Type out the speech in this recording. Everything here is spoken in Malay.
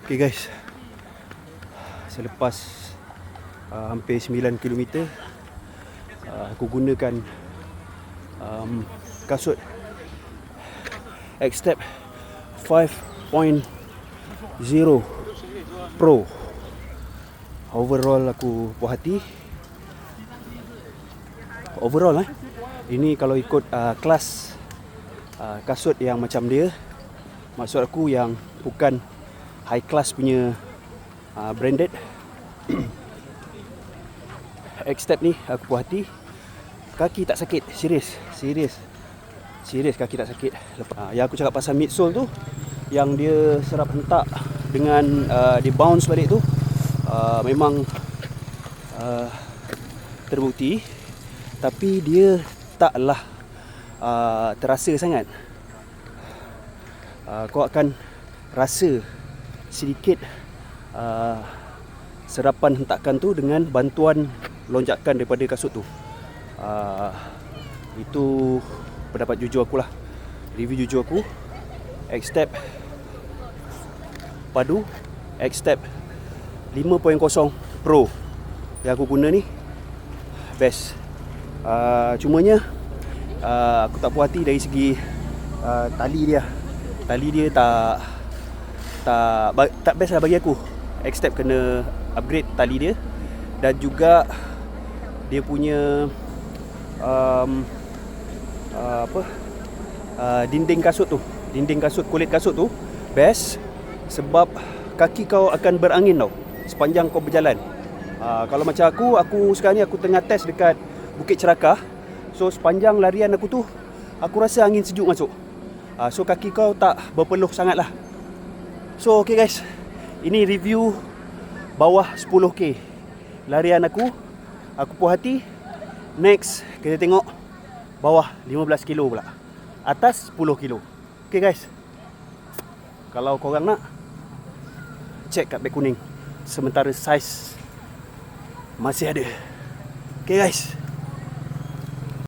Okay guys, selepas hampir 9 km aku gunakan kasut X-Step 5.0 Pro. Overall aku puas hati. Overall ini kalau ikut kelas kasut yang macam dia, maksud aku yang bukan high class punya branded X-Step ni aku puas hati. Kaki tak sakit, serius kaki tak sakit. Yang aku cakap pasal midsole tu, yang dia serap hentak dengan dia bounce balik tu, memang terbukti, tapi dia taklah terasa sangat. Kau akan rasa sedikit serapan hentakan tu dengan bantuan lonjakan daripada kasut tu. Itu pendapat jujur aku lah, review jujur aku. X-Step padu X-Step 5.0 Pro yang aku guna ni best. Cumanya aku tak puas hati dari segi tali dia. Tali dia tak best lah bagi aku. X-Step kena upgrade tali dia. Dan juga dia punya dinding kasut tu, kulit kasut tu best, sebab kaki kau akan berangin tau sepanjang kau berjalan. Kalau macam aku sekarang ni aku tengah test dekat Bukit Cerakah. So sepanjang larian aku tu, aku rasa angin sejuk masuk. So kaki kau tak berpeluh sangat lah. So okay guys, ini review bawah 10k larian aku puas hati. Next kita tengok bawah 15 kilo pula, atas 10 kilo. Okay guys, kalau korang nak, check kat beg kuning, sementara saiz masih ada. Okay guys.